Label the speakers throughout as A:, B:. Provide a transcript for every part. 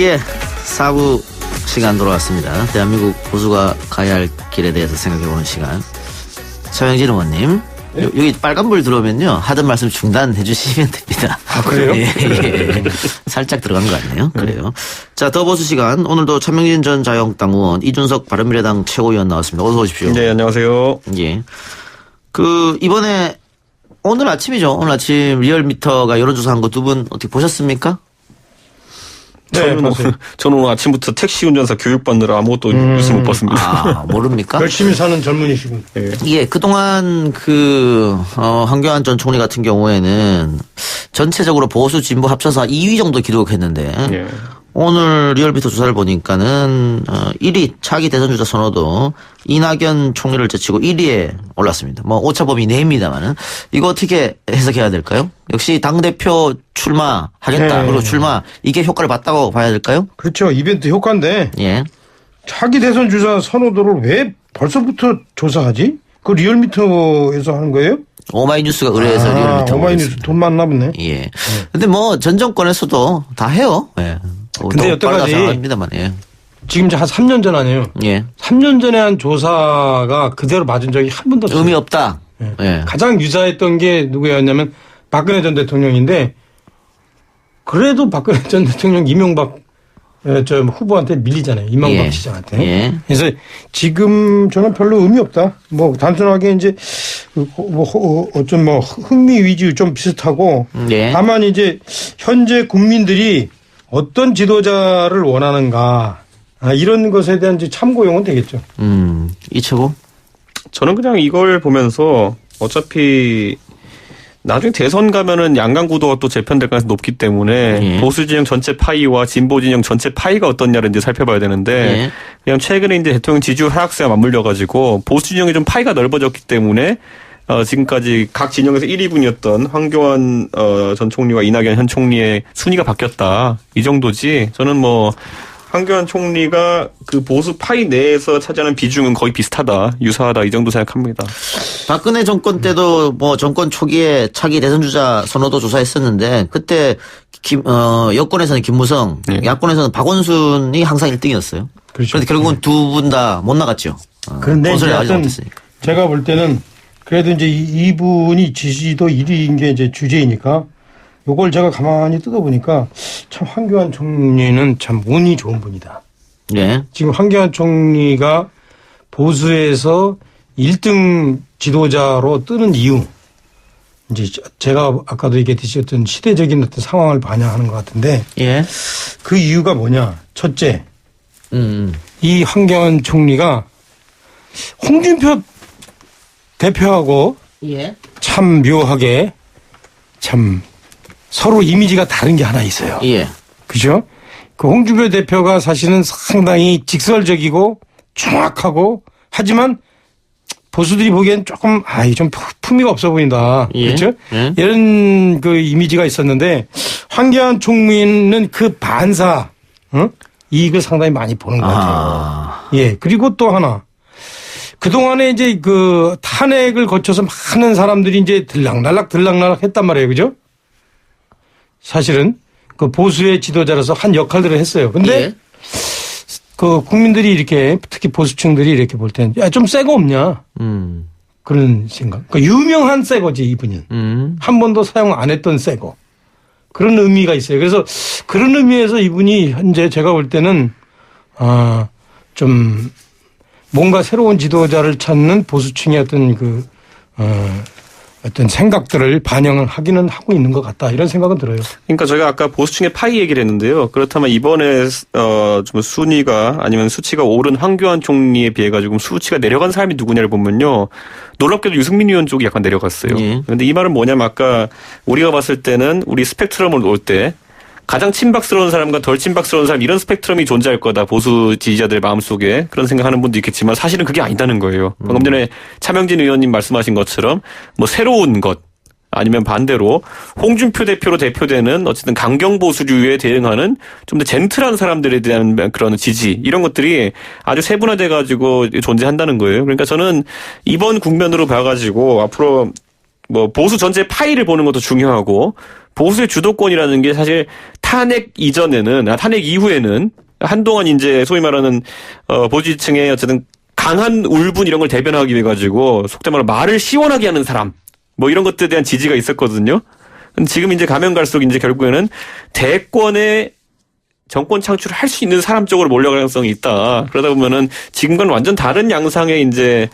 A: 예, 4부 시간 돌아왔습니다. 대한민국 보수가 가야 할 길에 대해서 생각해보는 시간. 차명진 의원님, 네? 여기 빨간불 들어오면요 하던 말씀 중단해 주시면 됩니다.
B: 아, 그래요?
A: 예. 살짝 들어간 것 같네요. 그래요. 자, 더 보수 시간. 오늘도 차명진 전 자유한국당 의원, 이준석 바른미래당 최고위원 나왔습니다. 어서 오십시오.
B: 네, 안녕하세요.
A: 예. 이번에 오늘 아침이죠. 오늘 아침 리얼미터가 여론조사한 거 두 분 어떻게 보셨습니까?
B: 네, 저는 오늘 아침부터 택시 운전사 교육받느라 아무것도 뉴스 못 봤습니다.
A: 아, 모릅니까?
C: 열심히 사는 젊은이시군.
B: 네.
A: 예, 그동안 황교안 전 총리 같은 경우에는 전체적으로 보수 진보 합쳐서 2위 정도 기록했는데
B: 네.
A: 오늘 리얼미터 조사를 보니까는 1위 차기 대선 주자 선호도 이낙연 총리를 제치고 1위에 올랐습니다. 뭐 오차범위 내입니다만은 이거 어떻게 해석해야 될까요? 역시 당대표 출마하겠다.
C: 네.
A: 그리고 출마 이게 효과를 봤다고 봐야 될까요?
C: 그렇죠. 이벤트 효과인데
A: 예.
C: 차기 대선 주자 선호도를 왜 벌써부터 조사하지? 그 리얼미터에서 하는 거예요?
A: 오마이뉴스가 의뢰해서 리얼미터.
C: 오마이뉴스 돈 많나 보네.
A: 예. 근데 뭐 전 정권에서도 다 해요. 예.
C: 근데 여태까지
A: 합니다만, 예.
C: 지금 한 3년 전 아니에요.
A: 예.
C: 3년 전에 한 조사가 그대로 맞은 적이 한 번도 없어요.
A: 의미 없다.
C: 예.
A: 예.
C: 가장 유사했던 게 누구였냐면 박근혜 전 대통령인데 그래도 박근혜 전 대통령 이명박 저 후보한테 밀리잖아요. 이명박
A: 예.
C: 시장한테.
A: 예.
C: 그래서 지금 저는 별로 의미 없다. 뭐 단순하게 이제 어쩜 뭐 흥미 위주 좀 비슷하고
A: 예.
C: 다만 이제 현재 국민들이 어떤 지도자를 원하는가 이런 것에 대한 이제 참고용은 되겠죠.
A: 이채고?
B: 저는 그냥 이걸 보면서 어차피 나중에 대선 가면은 양강 구도가 또 재편될 가능성이 높기 때문에
A: 예.
B: 보수 진영 전체 파이와 진보 진영 전체 파이가 어떻냐를 이제 살펴봐야 되는데
A: 예.
B: 그냥 최근에 이제 대통령 지지율 하락세와 맞물려 가지고 보수 진영이 좀 파이가 넓어졌기 때문에 지금까지 각 진영에서 1위군이었던 황교안 전 총리와 이낙연 현 총리의 순위가 바뀌었다. 이 정도지. 저는 뭐 황교안 총리가 그 보수 파이 내에서 차지하는 비중은 거의 비슷하다. 유사하다. 이 정도 생각합니다.
A: 박근혜 정권 때도 뭐 정권 초기에 차기 대선 주자 선호도 조사했었는데 그때 여권에서는 김무성,
B: 네.
A: 야권에서는 박원순이 항상 1등이었어요.
C: 그렇죠.
A: 그런데 결국은 두 분 다 못 나갔죠.
C: 그런데 이제
A: 하지
C: 어떤
A: 못했으니까.
C: 제가 볼 때는 그래도 이제 이분이 지지도 1위인 게 이제 주제이니까 요걸 제가 가만히 뜯어보니까 참 황교안 총리는 참 운이 좋은 분이다.
A: 예.
C: 지금 황교안 총리가 보수에서 1등 지도자로 뜨는 이유. 이제 제가 아까도 얘기했듯이 어떤 시대적인 어떤 상황을 반영하는 것 같은데.
A: 예.
C: 그 이유가 뭐냐. 첫째. 이 황교안 총리가 홍준표 대표하고
A: 예.
C: 참 묘하게 참 서로 이미지가 다른 게 하나 있어요.
A: 예.
C: 그죠? 그 홍준표 대표가 사실은 상당히 직설적이고 정확하고 하지만 보수들이 보기엔 조금 좀 품위가 없어 보인다.
A: 예.
C: 그렇죠?
A: 예.
C: 이런 그 이미지가 있었는데 황교안 총리는 그 반사 이익을 상당히 많이 보는 것 같아요. 예. 그리고 또 하나. 그동안에 이제 그 탄핵을 거쳐서 많은 사람들이 이제 들락날락 했단 말이에요. 그죠? 사실은 그 보수의 지도자로서 한 역할들을 했어요. 근데
A: 예.
C: 그 국민들이 이렇게 특히 보수층들이 이렇게 볼 때는 야, 좀 새 거 없냐. 그런 생각. 그 유명한 새 거지 이분은. 한 번도 사용 안 했던 새 거. 그런 의미가 있어요. 그래서 그런 의미에서 이분이 현재 제가 볼 때는 좀 뭔가 새로운 지도자를 찾는 보수층의 어떤 어떤 생각들을 반영을 하기는 하고 있는 것 같다. 이런 생각은 들어요.
B: 그러니까 저희가 아까 보수층의 파이 얘기를 했는데요. 그렇다면 이번에 좀 순위가 아니면 수치가 오른 황교안 총리에 비해 가지고 수치가 내려간 사람이 누구냐를 보면요. 놀랍게도 유승민 의원 쪽이 약간 내려갔어요. 그런데 이 말은 뭐냐면 아까 우리가 봤을 때는 우리 스펙트럼을 놓을 때 가장 친박스러운 사람과 덜 친박스러운 사람 이런 스펙트럼이 존재할 거다. 보수 지지자들 마음속에 그런 생각하는 분도 있겠지만 사실은 그게 아니다는 거예요. 방금 전에 차명진 의원님 말씀하신 것처럼 뭐 새로운 것 아니면 반대로 홍준표 대표로 대표되는 어쨌든 강경 보수류에 대응하는 좀 더 젠틀한 사람들에 대한 그런 지지 이런 것들이 아주 세분화돼 가지고 존재한다는 거예요. 그러니까 저는 이번 국면으로 봐가지고 앞으로 뭐 보수 전체 파이를 보는 것도 중요하고 보수의 주도권이라는 게 사실 탄핵 이후에는 한동안 이제 소위 말하는 보수 지층의 어쨌든 강한 울분 이런 걸 대변하기 위해 가지고 속된 말로 말을 시원하게 하는 사람 뭐 이런 것들에 대한 지지가 있었거든요. 근데 지금 이제 가면 갈수록 이제 결국에는 대권의 정권 창출을 할 수 있는 사람 쪽으로 몰려갈 가능성이 있다. 그러다 보면은 지금과는 완전 다른 양상의 이제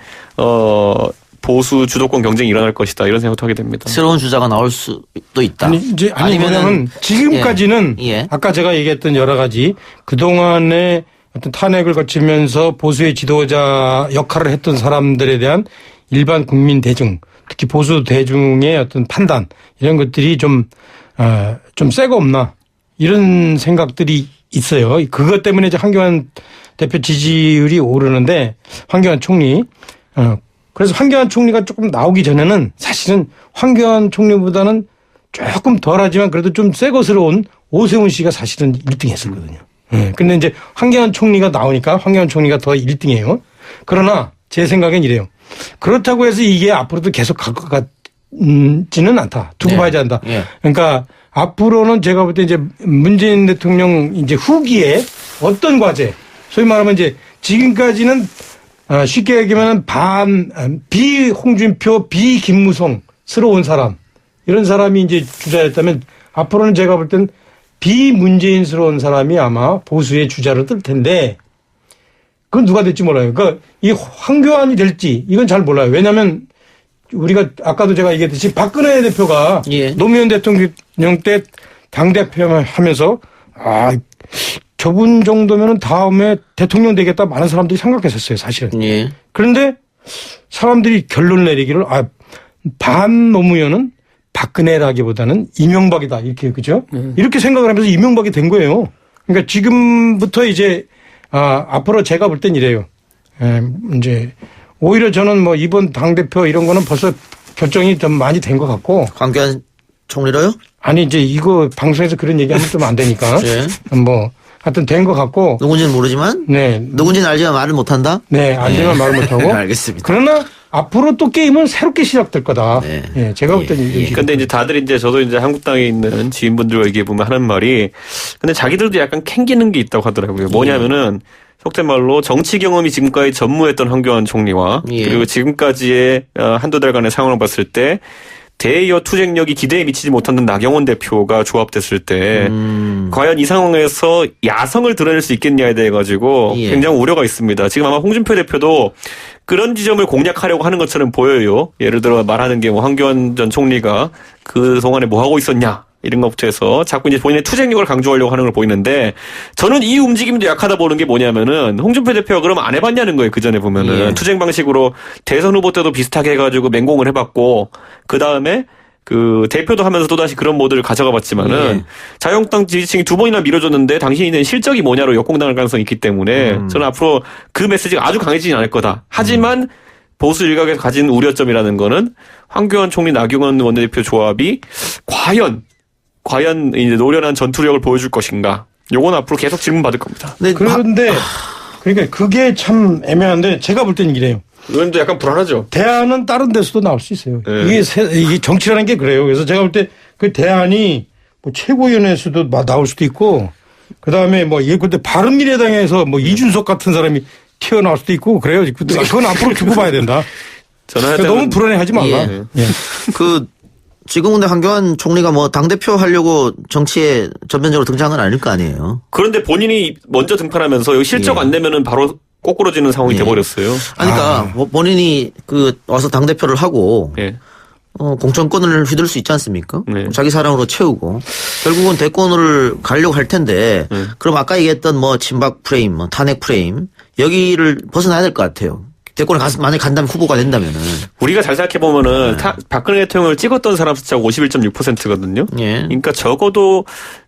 B: 보수 주도권 경쟁이 일어날 것이다. 이런 생각도 하게 됩니다.
A: 새로운 주자가 나올 수도 있다.
C: 아니면은 지금까지는
A: 예.
C: 아까 제가 얘기했던 여러 가지 그동안에 어떤 탄핵을 거치면서 보수의 지도자 역할을 했던 사람들에 대한 일반 국민 대중, 특히 보수 대중의 어떤 판단 이런 것들이 좀 새거 없나 이런 생각들이 있어요. 그것 때문에 이제 황교안 대표 지지율이 오르는데 황교안 총리 그래서 황교안 총리가 조금 나오기 전에는 사실은 황교안 총리보다는 조금 덜하지만 그래도 좀 새것스러운 오세훈 씨가 사실은 1등 했었거든요. 근데 이제 황교안 총리가 나오니까 황교안 총리가 더 1등이에요. 그러나 제 생각엔 이래요. 그렇다고 해서 이게 앞으로도 계속 갈 것 같지는 않다. 두고 봐야지 한다.
A: 예.
C: 그러니까 앞으로는 제가 볼 때 이제 문재인 대통령 이제 후기에 어떤 과제, 소위 말하면 이제 지금까지는 쉽게 얘기하면 비홍준표, 비김무성스러운 사람, 이런 사람이 이제 주자였다면 앞으로는 제가 볼 땐 비문재인스러운 사람이 아마 보수의 주자로 뜰 텐데 그건 누가 될지 몰라요. 그러니까 이 황교안이 될지 이건 잘 몰라요. 왜냐하면 우리가 아까도 제가 얘기했듯이 박근혜 대표가
A: 예.
C: 노무현 대통령 때 당대표 하면서 저분 정도면은 다음에 대통령 되겠다 많은 사람들이 생각했었어요, 사실은.
A: 예.
C: 그런데 사람들이 결론 내리기를 반 노무현은 박근혜라기보다는 이명박이다 이렇게 그죠? 이렇게 생각을 하면서 이명박이 된 거예요. 그러니까 지금부터 이제 앞으로 제가 볼 땐 이래요. 이제 오히려 저는 뭐 이번 당 대표 이런 거는 벌써 결정이 좀 많이 된 것 같고.
A: 황교안 총리로요?
C: 아니 이제 이거 방송에서 그런 얘기하면 좀 안 되니까.
A: 예.
C: 뭐 하여튼 된 것 같고.
A: 누군지는 모르지만.
C: 네.
A: 누군지는 알지만 말을 못한다.
C: 네, 알지만 말을 못하고.
A: 알겠습니다.
C: 그러나 앞으로 또 게임은 새롭게 시작될 거다.
A: 네.
C: 예, 제가 볼 때는
A: 예.
B: 근데 이제 다들 이제 저도 이제 한국당에 있는 지인분들과 얘기해 보면 하는 말이 근데 자기들도 약간 캥기는 게 있다고 하더라고요. 뭐냐면은 속된 말로 정치 경험이 지금까지 전무했던 황교안 총리와
A: 예.
B: 그리고 지금까지의 한두 달간의 상황을 봤을 때 대여 투쟁력이 기대에 미치지 못하는 나경원 대표가 조합됐을 때 과연 이 상황에서 야성을 드러낼 수 있겠냐에 대해 가지고
A: 예.
B: 굉장히 우려가 있습니다. 지금 아마 홍준표 대표도 그런 지점을 공략하려고 하는 것처럼 보여요. 예를 들어 말하는 게 뭐 황교안 전 총리가 그 동안에 뭐 하고 있었냐 이런 것부터 해서 자꾸 이제 본인의 투쟁력을 강조하려고 하는 걸 보이는데 저는 이 움직임도 약하다 보는 게 뭐냐면은 홍준표 대표가 그러면 안 해봤냐는 거예요. 그 전에 보면은
A: 예.
B: 투쟁 방식으로 대선 후보 때도 비슷하게 해가지고 맹공을 해봤고 그 다음에 그 대표도 하면서 또다시 그런 모드를 가져가 봤지만은
A: 예.
B: 자유한국당 지지층이 2번이나 밀어줬는데 당신이 실적이 뭐냐로 역공당할 가능성이 있기 때문에 저는 앞으로 그 메시지가 아주 강해지진 않을 거다. 하지만 보수 일각에서 가진 우려점이라는 거는 황교안 총리 나경원 원내대표 조합이 과연 이제 노련한 전투력을 보여줄 것인가? 요건 앞으로 계속 질문 받을 겁니다.
A: 네,
C: 그런데 그러니까 그게 참 애매한데 제가 볼 때는 이래요.
B: 이건 또 약간 불안하죠.
C: 대안은 다른 데서도 나올 수 있어요.
B: 네.
C: 이게 정치라는 게 그래요. 그래서 제가 볼 때 그 대안이 뭐 최고위원회에서도 나올 수도 있고 그다음에 뭐 근데 바른미래당에서 뭐 이준석 같은 사람이 튀어나올 수도 있고 그래요. 그건 앞으로 두고 봐야 된다.
B: 저는
C: 그러니까 너무 불안해하지 말라.
A: 예.
C: 예.
A: 지금 근데 황교안 총리가 뭐 당대표 하려고 정치에 전면적으로 등장은 아닐 거 아니에요.
B: 그런데 본인이 먼저 등판하면서 여기 실적
A: 예.
B: 안 내면은 바로 꼬꾸러지는 상황이
A: 예.
B: 돼버렸어요.
A: 그러니까 본인이 와서 당대표를 하고
B: 예.
A: 공천권을 휘둘 수 있지 않습니까?
B: 네.
A: 자기 사랑으로 채우고 결국은 대권을 가려고 할 텐데 그럼 아까 얘기했던 뭐 친박 프레임, 뭐 탄핵 프레임 여기를 벗어나야 될 것 같아요. 대권에 만약에 간다면 후보가 된다면은.
B: 우리가 잘 생각해보면은 박근혜 대통령을 찍었던 사람 숫자가 51.6%거든요.
A: 예.
B: 그러니까 적어도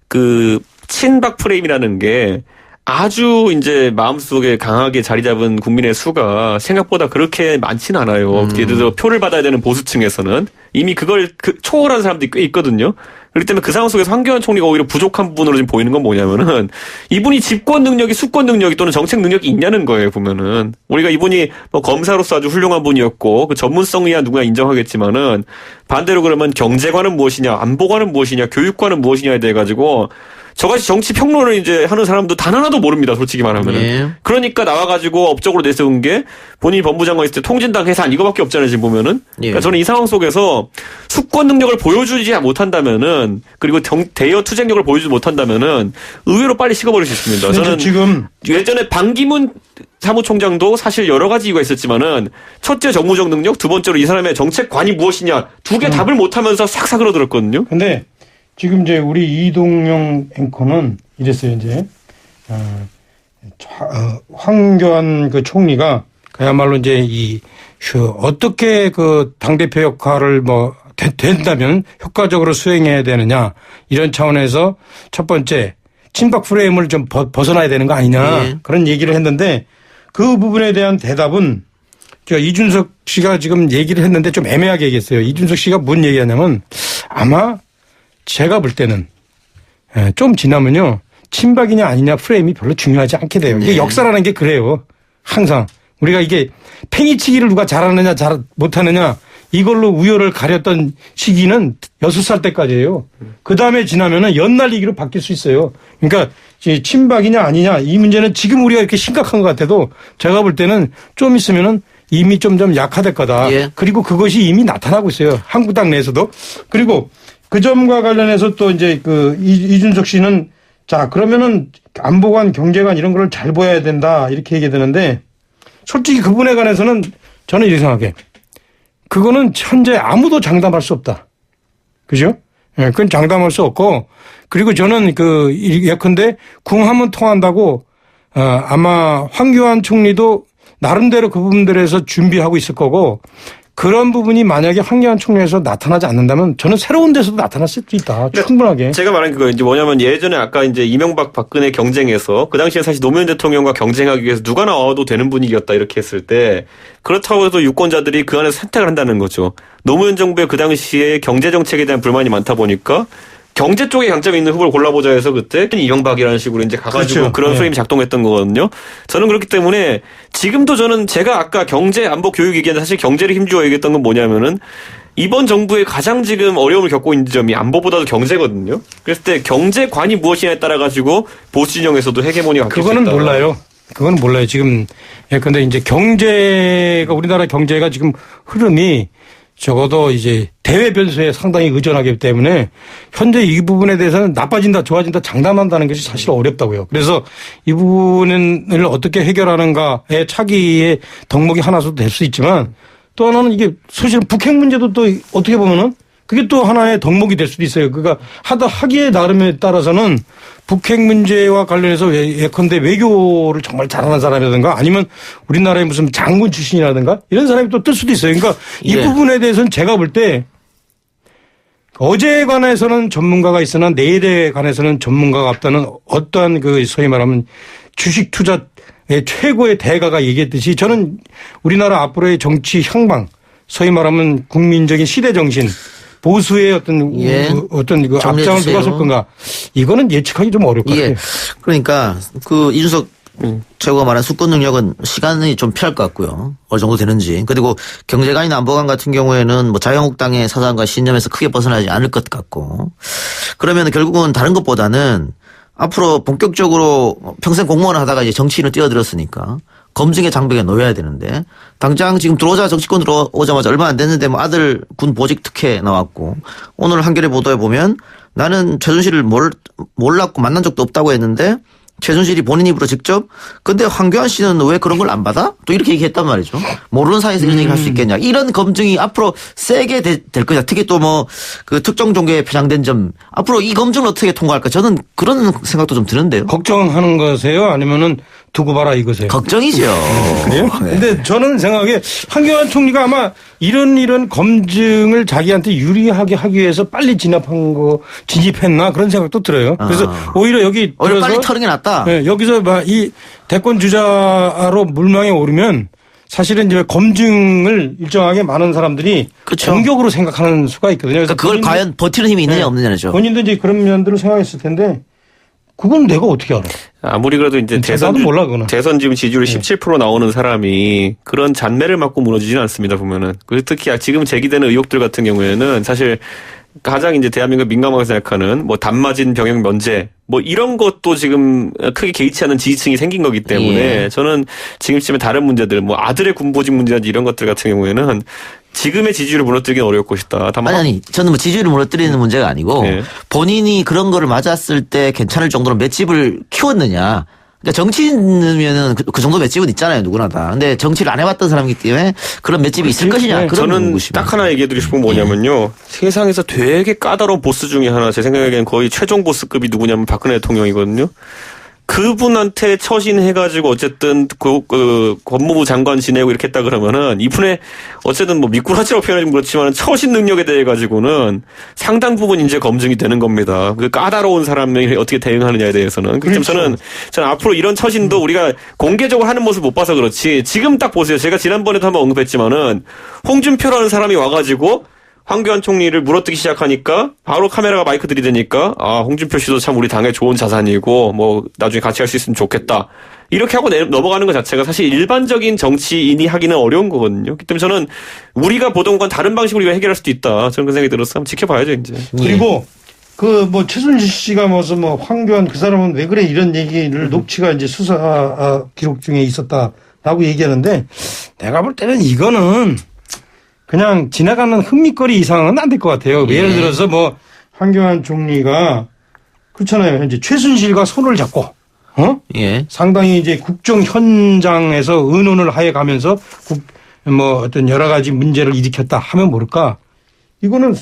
B: 그 친박 프레임이라는 게 아주 이제 마음속에 강하게 자리 잡은 국민의 수가 생각보다 그렇게 많지는 않아요. 예를 들어 표를 받아야 되는 보수층에서는 이미 그걸 초월한 사람들이 꽤 있거든요. 그렇기 때문에 그 상황 속에서 황교안 총리가 오히려 부족한 부분으로 지금 보이는 건 뭐냐면은 이분이 집권 능력이 수권 능력이 또는 정책 능력이 있냐는 거예요, 보면은. 우리가 이분이 뭐 검사로서 아주 훌륭한 분이었고 그 전문성이야 누구나 인정하겠지만은 반대로 그러면 경제관은 무엇이냐, 안보관은 무엇이냐, 교육관은 무엇이냐에 대해 가지고 저같이 정치 평론을 이제 하는 사람도 단 하나도 모릅니다, 솔직히 말하면은.
A: 예.
B: 그러니까 나와가지고 업적으로 내세운 게 본인이 법무장관 있을 때 통진당 해산 이거밖에 없잖아요, 지금 보면은.
A: 예.
B: 그러니까 저는 이 상황 속에서 수권 능력을 보여주지 못한다면은 그리고 대여 투쟁력을 보여주지 못한다면은 의외로 빨리 식어버릴 수 있습니다. 저는
C: 지금
B: 예전에 반기문 사무총장도 사실 여러 가지 이유가 있었지만은 첫째 정무적 능력, 두 번째로 이 사람의 정책관이 무엇이냐 두 개 답을 못하면서 싹 사그러들었거든요.
C: 근데 지금 이제 우리 이동영 앵커는 이랬어요, 이제. 황교안 그 총리가 그야말로 이제 어떻게 그 당대표 역할을 뭐 된다면 효과적으로 수행해야 되느냐 이런 차원에서 첫 번째 친박 프레임을 좀 벗어나야 되는 거 아니냐
A: 예.
C: 그런 얘기를 했는데 그 부분에 대한 대답은 이준석 씨가 지금 얘기를 했는데 좀 애매하게 얘기했어요. 이준석 씨가 뭔 얘기하냐면 아마 제가 볼 때는 좀 지나면요. 친박이냐 아니냐 프레임이 별로 중요하지 않게 돼요. 이게 역사라는 게 그래요. 항상. 우리가 이게 팽이치기를 누가 잘하느냐 잘 못하느냐 이걸로 우열을 가렸던 시기는 6살 때까지예요. 그다음에 지나면은 연날리기로 바뀔 수 있어요. 그러니까 친박이냐 아니냐 이 문제는 지금 우리가 이렇게 심각한 것 같아도 제가 볼 때는 좀 있으면은 이미 좀 약화될 거다.
A: 예.
C: 그리고 그것이 이미 나타나고 있어요. 한국당 내에서도. 그리고 그 점과 관련해서 또 이제 이준석 씨는 자, 그러면은 안보관, 경제관 이런 걸 잘 보여야 된다. 이렇게 얘기되는데 솔직히 그분에 관해서는 저는 이렇게 생각해. 그거는 현재 아무도 장담할 수 없다. 그죠? 예, 그건 장담할 수 없고 그리고 저는 예컨대 궁 한번 통한다고 아마 황교안 총리도 나름대로 그 부분들에서 준비하고 있을 거고 그런 부분이 만약에 황교안 총리에서 나타나지 않는다면 저는 새로운 데서도 나타날 수도 있다. 충분하게.
B: 제가 말한 그거 이제 뭐냐면 예전에 아까 이제 이명박 박근혜 경쟁에서 그 당시에 사실 노무현 대통령과 경쟁하기 위해서 누가 나와도 되는 분위기였다 이렇게 했을 때 그렇다고 해서 유권자들이 그 안에서 선택을 한다는 거죠. 노무현 정부의 그 당시에 경제 정책에 대한 불만이 많다 보니까 경제 쪽에 강점이 있는 후보를 골라보자 해서 그때 이명박이라는 식으로 이제 가가지고
C: 그렇죠.
B: 그런
C: 네.
B: 프레임이 작동했던 거거든요. 저는 그렇기 때문에 지금도 저는 제가 아까 경제, 안보, 교육 얘기했는데 사실 경제를 힘주어 얘기했던 건 뭐냐면은 이번 정부의 가장 지금 어려움을 겪고 있는 점이 안보보다도 경제거든요. 그랬을 때 경제관이 무엇이냐에 따라 가지고 보수 진영에서도 헤게모니가 바뀔 수 있다.
C: 그거는 몰라요. 그건 몰라요. 지금 예컨대 이제 경제가 우리나라 경제가 지금 흐름이 적어도 이제 대외 변수에 상당히 의존하기 때문에 현재 이 부분에 대해서는 나빠진다 좋아진다 장담한다는 것이 사실 어렵다고요. 그래서 이 부분을 어떻게 해결하는가의 차기의 덕목이 하나도 될 수 있지만 또 하나는 이게 사실은 북핵 문제도 또 어떻게 보면은 그게 또 하나의 덕목이 될 수도 있어요. 그러니까 하기에 나름에 따라서는 북핵 문제와 관련해서 예컨대 외교를 정말 잘하는 사람이라든가 아니면 우리나라의 무슨 장군 출신이라든가 이런 사람이 또 뜰 수도 있어요. 그러니까 이 부분에 대해서는 제가 볼 때 어제에 관해서는 전문가가 있으나 내일에 관해서는 전문가가 없다는 어떠한 소위 말하면 주식 투자의 최고의 대가가 얘기했듯이 저는 우리나라 앞으로의 정치 향방 소위 말하면 국민적인 시대 정신 보수의 어떤 앞장을 누가 설 건가 이거는 예측하기 좀 어려울 것 같아요.
A: 그러니까 이준석 최고가 말한 수권 능력은 시간이 좀 필요할 것 같고요. 어느 정도 되는지. 그리고 경제관이나 안보관 같은 경우에는 뭐 자유한국당의 사상과 신념에서 크게 벗어나지 않을 것 같고 그러면 결국은 다른 것보다는 앞으로 본격적으로 평생 공무원을 하다가 이제 정치인을 뛰어들었으니까 검증의 장벽에 놓여야 되는데 당장 지금 정치권 들어오자마자 얼마 안 됐는데 뭐 아들 군 보직 특혜 나왔고 오늘 한겨레 보도에 보면 나는 최순실을 몰랐고 만난 적도 없다고 했는데 최순실이 본인 입으로 직접 근데 황교안 씨는 왜 그런 걸 안 받아? 또 이렇게 얘기했단 말이죠. 모르는 사이에서 이런 얘기를 할 수 있겠냐. 이런 검증이 앞으로 세게 될 거냐. 특히 또 특정 종교에 편향된 점 앞으로 이 검증을 어떻게 통과할까. 저는 그런 생각도 좀 드는데요.
C: 걱정하는 거세요? 아니면은 두고 봐라 이거세요?
A: 걱정이죠.
C: 그래요?
A: 네.
C: 근데 저는 생각에 황교안 총리가 아마 이런 검증을 자기한테 유리하게 하기 위해서 빨리 진입했나 그런 생각도 들어요. 그래서 오히려 여기
A: 오히려 빨리 털은 게 낫다.
C: 네, 여기서 이 대권 주자로 물망에 오르면 사실은 이제 검증을 일정하게 많은 사람들이
A: 그쵸.
C: 공격으로 생각하는 수가 있거든요. 그래서
A: 그러니까 그걸 과연 버티는 힘이 있느냐
C: 네.
A: 없느냐죠.
C: 본인도 이제 그런 면들을 생각했을 텐데 그건 내가 어떻게 알아?
B: 아무리 그래도 이제
C: 나도 몰라, 그거는.
B: 대선 지금 지지율 17% 나오는 사람이 그런 잔매를 맞고 무너지지는 않습니다, 보면은. 그리고 특히 지금 제기되는 의혹들 같은 경우에는 사실 가장 이제 대한민국 민감하게 생각하는 뭐 단맞은 병역 면제 뭐 이런 것도 지금 크게 개의치 않는 지지층이 생긴 거기 때문에
A: 예.
B: 저는 지금쯤에 다른 문제들 뭐 아들의 군보직 문제라든지 이런 것들 같은 경우에는 지금의 지지율을 무너뜨리기는 어려울 것이다. 다만
A: 아니 저는 뭐 지지율을 무너뜨리는 문제가 아니고
B: 예.
A: 본인이 그런 거를 맞았을 때 괜찮을 정도로 맷집을 키웠느냐. 그러니까 정치인이면은 그 정도 맷집은 있잖아요, 누구나 다. 근데 정치를 안 해봤던 사람이기 때문에 그런 맷집이 있을 것이냐.
C: 네.
A: 그런
B: 저는
A: 궁금심이에요.
B: 딱 하나 얘기해드리고 싶은 건 뭐냐면요. 세상에서 되게 까다로운 보스 중에 하나, 제 생각에는 거의 최종 보스급이 누구냐면 박근혜 대통령이거든요. 그분한테 처신해가지고 어쨌든 그 법무부 장관 지내고 이렇게 했다 그러면은 이분의 어쨌든 뭐 미꾸라지라고 표현하면 그렇지만 처신 능력에 대해 가지고는 상당 부분 이제 검증이 되는 겁니다. 그 까다로운 사람이 어떻게 대응하느냐에 대해서는. 그렇기 때문에 저는 앞으로 이런 처신도 우리가 공개적으로 하는 모습 못 봐서 그렇지 지금 딱 보세요. 제가 지난번에도 한번 언급했지만은 홍준표라는 사람이 와가지고 황교안 총리를 물어뜯기 시작하니까 바로 카메라가 마이크 들이대니까 아 홍준표 씨도 참 우리 당의 좋은 자산이고 뭐 나중에 같이 할 수 있으면 좋겠다 이렇게 하고 넘어가는 것 자체가 사실 일반적인 정치인이 하기는 어려운 거거든요. 그렇기 때문에 저는 우리가 보던 건 다른 방식으로 우리가 해결할 수도 있다. 저는 그 생각이 들어서 한번 지켜봐야죠 이제.
C: 그리고 그 뭐 최순실 씨가 무슨 뭐 황교안 그 사람은 왜 그래 이런 얘기를 녹취가 이제 수사 기록 중에 있었다라고 얘기하는데 내가 볼 때는 이거는 그냥 지나가는 흥미거리 이상은 안 될 것 같아요.
A: 예.
C: 예를 들어서 뭐 황교안 총리가 그렇잖아요. 현재 최순실과 손을 잡고
A: 예.
C: 상당히 이제 국정 현장에서 의논을 하여 가면서 뭐 어떤 여러 가지 문제를 일으켰다 하면 모를까. 이거는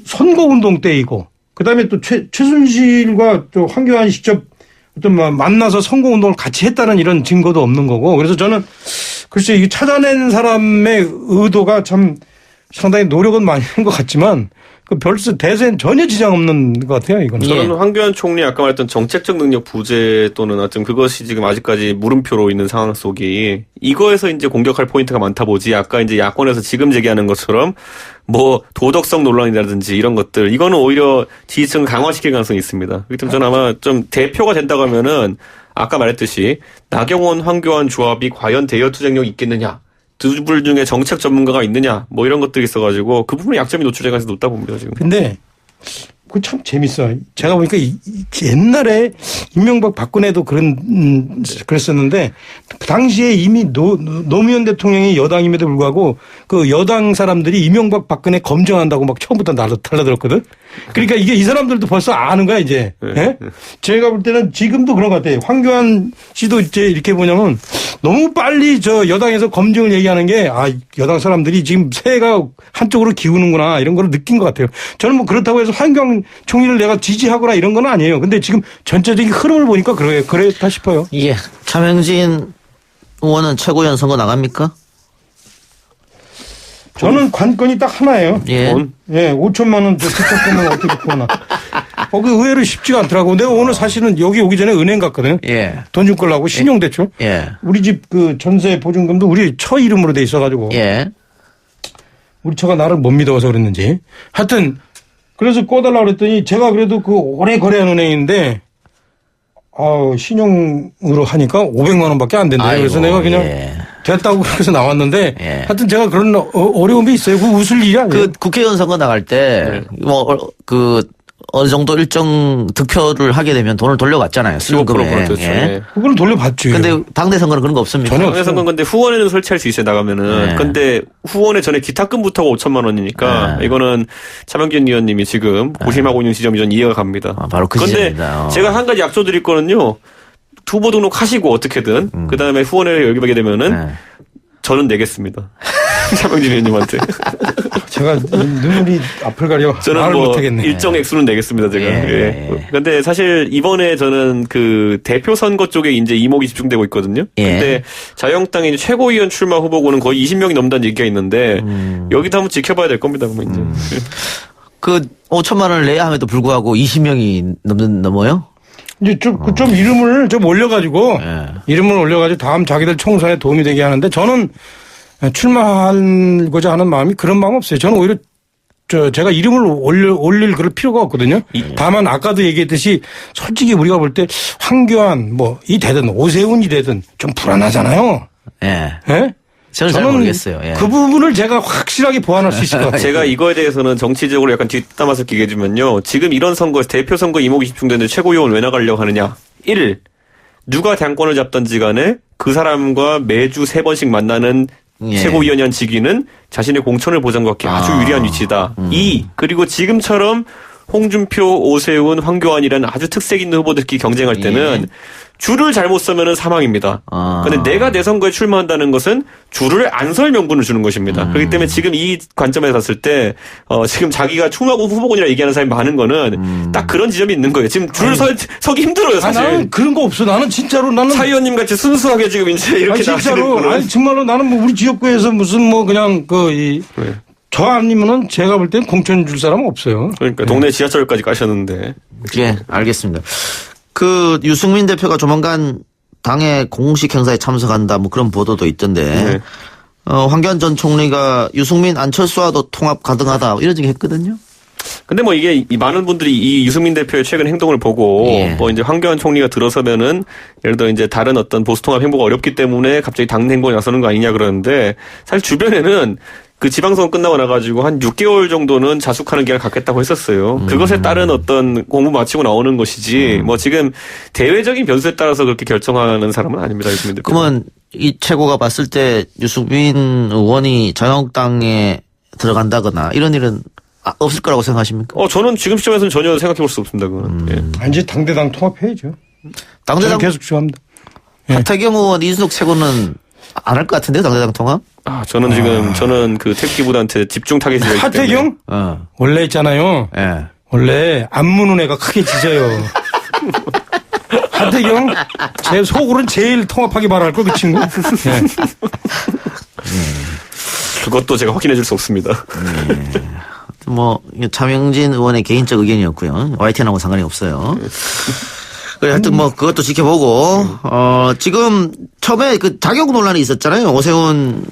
C: 선거운동 때이고 그다음에 또 최순실과 또 황교안이 직접 어떤 만나서 선거운동을 같이 했다는 이런 증거도 없는 거고. 그래서 저는 글쎄 이게 찾아낸 사람의 의도가 참 상당히 노력은 많이 한 것 같지만 그 별수 대세는 전혀 지장 없는 것 같아요. 이거는.
B: 저는 황교안 총리 아까 말했던 정책적 능력 부재 또는 어떤 그것이 지금 아직까지 물음표로 있는 상황 속이 이거에서 이제 공격할 포인트가 많다 보지 아까 이제 야권에서 지금 제기하는 것처럼 뭐 도덕성 논란이라든지 이런 것들 이거는 오히려 지지층을 강화시킬 가능성이 있습니다. 그렇기 때문에 저는 아마 좀 대표가 된다고 하면은 아까 말했듯이 나경원 황교안 조합이 과연 대여 투쟁력이 있겠느냐 두 분 중에 정책 전문가가 있느냐 뭐 이런 것들이 있어가지고 그 부분에 약점이 노출될 가능성이 높다 봅니다 지금.
C: 근데 그 참 재밌어. 제가 보니까 옛날에 이명박 박근혜도 그랬었는데 그 당시에 이미 노무현 대통령이 여당임에도 불구하고 그 여당 사람들이 이명박 박근혜 검증한다고 막 처음부터 달라들었거든. 그러니까 이게 이 사람들도 벌써 아는 거야 이제. 예? 제가 볼 때는 지금도 그런 것 같아요. 황교안 씨도 이제 이렇게 보냐면 너무 빨리 저 여당에서 검증을 얘기하는 게 여당 사람들이 지금 새가 한쪽으로 기우는구나 이런 걸 느낀 것 같아요. 저는 뭐 그렇다고 해서 황교안 총리를 내가 지지하거나 이런 건 아니에요. 근데 지금 전체적인 흐름을 보니까 그랬다 싶어요.
A: 예. 차명진 의원은 최고위원 선거 나갑니까?
C: 저는 관건이 딱 하나예요.
A: 예.
C: 5천만 원 투자금을 어떻게 구하나. 그 의외로 쉽지가 않더라고. 내가 오늘 사실은 여기 오기 전에 은행 갔거든.
A: 예.
C: 돈 줄 거려고 신용대출.
A: 예.
C: 우리 집 그 전세 보증금도 우리 처 이름으로 돼 있어가지고.
A: 예.
C: 우리 처가 나를 못 믿어서 그랬는지. 하여튼 그래서 꺼달라고 그랬더니 제가 그래도 그 오래 거래한 은행인데 신용으로 하니까 500만 원밖에 안 된대요. 그래서 내가 그냥 됐다고 그래서 나왔는데 하여튼 제가 그런 어려움이 있어요. 그 웃을 일이 아니에요.
A: 그 국회의원 선거 나갈 때 어느 정도 일정 득표를 하게 되면 돈을 돌려받잖아요.
B: 15% 그렇죠.
A: 예.
C: 그거는 돌려받죠.
A: 근데 당대 선거는 그런 거 없습니까?
C: 전혀
B: 당내 선거는 근데 후원에는 설치할 수 있어요 나가면은.
A: 네.
B: 근데 후원에 전에 기타금부터가 5천만 원이니까 이거는 차명진 의원님이 지금 고심하고 있는 지점이 전 이해가 갑니다.
A: 바로 그
B: 근데
A: 지점입니다.
B: 제가 한 가지 약속드릴 거는요. 후보 등록하시고 어떻게든 그 다음에 후원을 열기하게 되면은 저는 내겠습니다. 차명진 의원님한테.
C: 제가 눈물이 앞을 가려
B: 저는
C: 말을
B: 뭐
C: 못하겠네.
B: 일정 액수는 내겠습니다, 제가. 예. 근데 사실 이번에 저는 그 대표 선거 쪽에 이제 이목이 집중되고 있거든요. 근데 자유한국당의 이제 최고위원 출마 후보고는 거의 20명이 넘는다는 얘기가 있는데 여기도 한번 지켜봐야 될 겁니다, 그러면 이제.
A: 그 5천만 원을 내야 함에도 불구하고 20명이 넘어요?
C: 이제 좀 이름을 좀 올려가지고
A: 예.
C: 이름을 올려가지고 다음 자기들 총선에 도움이 되게 하는데 저는 출마하고자 하는 마음이 그런 마음 없어요. 저는 오히려 제가 이름을 올릴 그럴 필요가 없거든요. 다만 아까도 얘기했듯이 솔직히 우리가 볼 때 황교안 이 되든 오세훈이 되든 좀 불안하잖아요.
A: 예.
C: 예?
A: 저는 잘 모르겠어요. 예.
C: 그 부분을 제가 확실하게 보완할 수 있을 것 같아요.
B: 제가 이거에 대해서는 정치적으로 약간 뒷담화를 끼게 해주면요. 지금 이런 선거에서 대표 선거 이목이 집중되는데 최고위원 왜 나가려고 하느냐. 1. 누가 당권을 잡든지 간에 그 사람과 매주 3번씩 만나는
A: 예.
B: 최고위원이란 직위는 자신의 공천을 보장받기 아주 유리한 위치다. 2. 그리고 지금처럼 홍준표, 오세훈, 황교안이라는 아주 특색 있는 후보들끼리 경쟁할 때는 줄을 잘못 서면은 사망입니다. 그런데 내가 내 선거에 출마한다는 것은 줄을 안 설 명분을 주는 것입니다. 그렇기 때문에 지금 이 관점에서 봤을 때 지금 자기가 충하고 후보군이라 얘기하는 사람이 많은 거는 딱 그런 지점이 있는 거예요. 지금 줄 서기 힘들어요, 사실.
C: 나는 그런 거 없어. 나는 진짜로
B: 차 의원님 같이 순수하게 지금 이제 이렇게 나시는
C: 진짜로
B: 분은
C: 정말로 나는 우리 지역구에서 무슨 그냥 저 아니면은 제가 볼 땐 공천 줄 사람은 없어요.
B: 그러니까 동네 지하철까지 가셨는데.
A: 예, 알겠습니다. 그 유승민 대표가 조만간 당의 공식 행사에 참석한다 그런 보도도 있던데
B: 네.
A: 황교안 전 총리가 유승민 안철수와도 통합 가능하다 이런 얘기 했거든요.
B: 근데 이게 많은 분들이 이 유승민 대표의 최근 행동을 보고
A: 예.
B: 이제 황교안 총리가 들어서면은 예를 들어 이제 다른 어떤 보수통합 행보가 어렵기 때문에 갑자기 당 행보에 나서는 거 아니냐 그러는데 사실 주변에는 그 지방선거 끝나고 나가지고 한 6개월 정도는 자숙하는 기간을 갖겠다고 했었어요. 그것에 따른 어떤 공부 마치고 나오는 것이지 지금 대외적인 변수에 따라서 그렇게 결정하는 사람은 아닙니다. 유승민 대표.
A: 그러면 이 최고가 봤을 때 유승민 의원이 자유한국당에 들어간다거나 이런 일은 없을 거라고 생각하십니까?
B: 저는 지금 시점에서는 전혀 생각해 볼 수 없습니다. 그건. 예.
C: 이제 당대당 통합해야죠.
A: 당대당
C: 계속 주합니다.
A: 하태경 의원, 이준석 최고는 안 할 것 같은데요, 당대당 통합?
B: 저는 그 택기보다한테 집중 타겟이 되기 때문에.
C: 하태경? 원래 있잖아요.
A: 예.
C: 원래 안 무는 애가 크게 짖어요. 하태경 제 속으로는 제일 통합하기 바랄 걸 그 친구. 네.
B: 그것도 제가 확인해 줄 수 없습니다.
A: 차명진 의원의 개인적 의견이었고요. YTN하고 상관이 없어요. 그래, 하여튼 그것도 지켜보고, 지금 처음에 그 자격 논란이 있었잖아요. 오세훈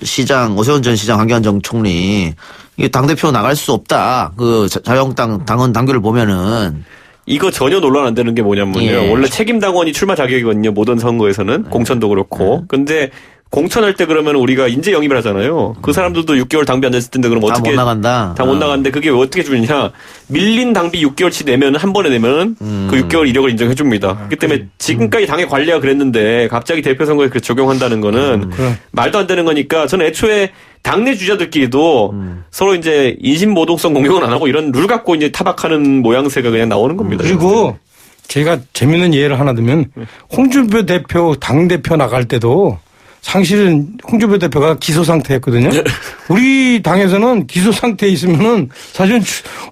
A: 전 시장, 황교안 전 총리. 이게 당대표 나갈 수 없다. 그 자유한국당 당원 당규를 보면은.
B: 이거 전혀 논란 안 되는 게 뭐냐면요.
A: 예.
B: 원래 책임당원이 출마 자격이거든요. 모든 선거에서는. 공천도 그렇고. 근데 공천할 때 그러면 우리가 인재 영입을 하잖아요. 그 사람들도 6개월 당비 안 됐을 텐데 그럼 어떻게.
A: 다 못 나간다.
B: 다 못 나갔는데 그게 왜 어떻게 주느냐. 밀린 당비 6개월치 내면 한 번에 내면 그 6개월 이력을 인정해 줍니다. 그렇기 때문에 지금까지 당의 관리가 그랬는데 갑자기 대표 선거에 그렇게 적용한다는 거는 말도 안 되는 거니까 저는 애초에 당내 주자들끼리도 서로 이제 인신모독성 공격은 안 하고 이런 룰 갖고 이제 타박하는 모양새가 그냥 나오는 겁니다.
C: 그리고 제가 재밌는 예를 하나 들면 홍준표 대표 당대표 나갈 때도 사실은 홍준표 대표가 기소 상태였거든요. 우리 당에서는 기소 상태에 있으면은 사실은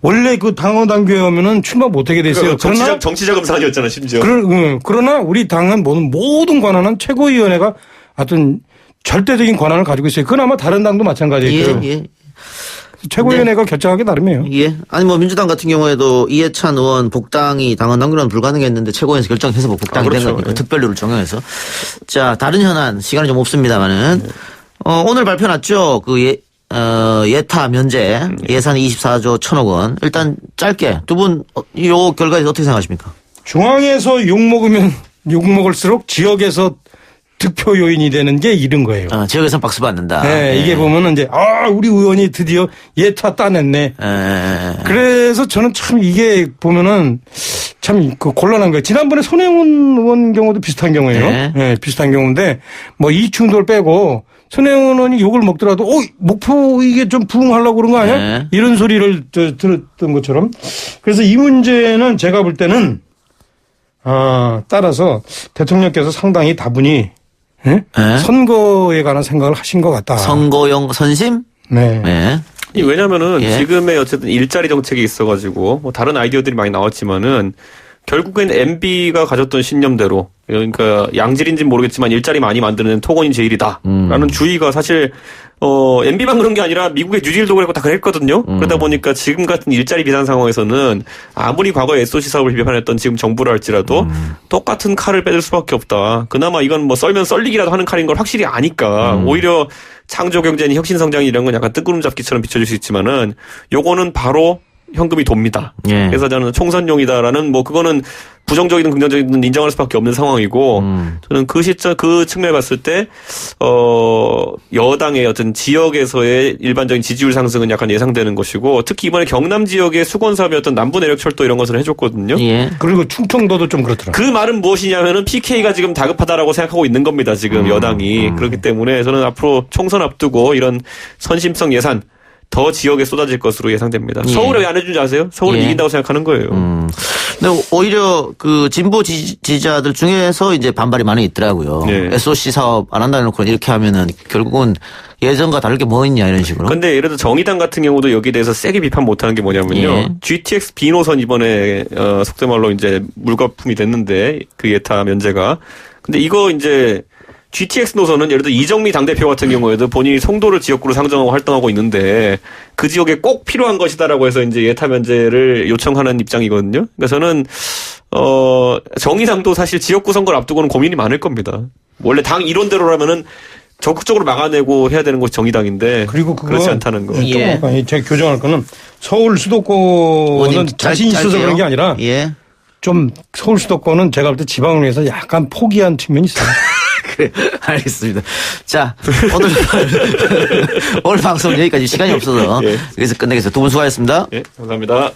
C: 원래 그 당원 당규에 하면은 출마 못하게 됐어요.
B: 정치자금 사안이었잖아 심지어.
C: 그러나 우리 당은 모든 권한은 최고위원회가 하여튼 절대적인 권한을 가지고 있어요. 그건 아마 다른 당도 마찬가지예요.
A: 예.
C: 최고위원회가 결정하기 나름이에요.
A: 예. 아니 민주당 같은 경우에도 이해찬 의원 복당이 당원 당규로는 불가능했는데 최고위원회에서 결정해서 복당이 된 거니까
B: 예.
A: 특별룰을 적용해서. 자, 다른 현안 시간이 좀 없습니다만은 오늘 발표 났죠. 그 예타 면제 예산 24조 1,000억 원. 일단 짧게 두 분 요 결과에 대해서 어떻게 생각하십니까?
C: 중앙에서 욕먹으면 욕먹을수록 지역에서 득표 요인이 되는 게 이런 거예요.
A: 지역에서는 박수 받는다.
C: 네, 이게 보면은 이제 우리 의원이 드디어 예타 따냈네. 그래서 저는 참 이게 보면은 참 곤란한 거예요. 지난번에 손혜원 의원 경우도 비슷한 경우예요. 네, 비슷한 경우인데 이 충돌 빼고 손혜원 의원이 욕을 먹더라도 목표 이게 좀 부응하려고 그런 거 아니야?
A: 네.
C: 이런 소리를 들었던 것처럼. 그래서 이 문제는 제가 볼 때는 따라서 대통령께서 상당히 다분히 선거에 관한 생각을 하신 것 같다.
A: 선거용 선심?
C: 네.
B: 왜냐면은 지금의 어쨌든 일자리 정책이 있어가지고 다른 아이디어들이 많이 나왔지만은 결국엔 MB가 가졌던 신념대로 그러니까 양질인지는 모르겠지만 일자리 많이 만드는 토건이 제일이다라는 주의가 사실 MB만 그런 게 아니라 미국의 뉴딜도 그랬고 다 그랬거든요. 그러다 보니까 지금 같은 일자리 비상 상황에서는 아무리 과거에 SOC 사업을 비판했던 지금 정부를 할지라도 똑같은 칼을 빼들 수밖에 없다. 그나마 이건 뭐 썰면 썰리기라도 하는 칼인 걸 확실히 아니까 오히려 창조 경제니 혁신 성장이 이런 건 약간 뜬구름 잡기처럼 비춰질 수 있지만은 요거는 바로 현금이 돕니다.
A: 예.
B: 그래서 저는 총선용이다라는 뭐 그거는 부정적이든 긍정적이든 인정할 수밖에 없는 상황이고 저는 그 시점 그 측면을 봤을 때 여당의 어떤 지역에서의 일반적인 지지율 상승은 약간 예상되는 것이고 특히 이번에 경남 지역의 수건 사업이었던 남부 내력철도 이런 것을 해줬거든요.
A: 예.
C: 그리고 충청도도 좀 그렇더라고요.
B: 그 말은 무엇이냐면은 PK가 지금 다급하다라고 생각하고 있는 겁니다. 지금 여당이 그렇기 때문에 저는 앞으로 총선 앞두고 이런 선심성 예산 더 지역에 쏟아질 것으로 예상됩니다.
A: 예.
B: 서울에 왜 안 해준지 아세요? 서울은
A: 예.
B: 이긴다고 생각하는 거예요.
A: 근데 오히려 그 진보 지지자들 중에서 이제 반발이 많이 있더라고요.
B: 네.
A: SOC 사업 안 한다는 놓고 이렇게 하면은 결국은 예전과 다르게 뭐 있냐 이런 식으로.
B: 근데 예를 들어 정의당 같은 경우도 여기에 대해서 세게 비판 못하는 게 뭐냐면요.
A: 예.
B: GTX B노선 이번에 속된 말로 이제 물거품이 됐는데 그 예타 면제가. 근데 이거 이제 GTX 노선은 예를 들어 이정미 당대표 같은 경우에도 본인이 송도를 지역구로 상정하고 활동하고 있는데 그 지역에 꼭 필요한 것이다라고 해서 이제 예타 면제를 요청하는 입장이거든요. 그러니까 저는 정의당도 사실 지역구 선거를 앞두고는 고민이 많을 겁니다. 원래 당 이론대로라면은 적극적으로 막아내고 해야 되는 것이 정의당인데
C: 그리고 그거
B: 그렇지 않다는 거.
A: 예.
C: 조금 제가 교정할 거는 서울 수도권은 자신 있어서 그런 게 아니라
A: 예.
C: 좀 서울 수도권은 제가 볼 때 지방을 위해서 약간 포기한 측면이 있어요.
A: 그래, 알겠습니다. 자, 오늘 방송 여기까지 시간이 없어서
B: 예.
A: 여기서 끝내겠습니다. 두 분 수고하셨습니다.
B: 예, 감사합니다.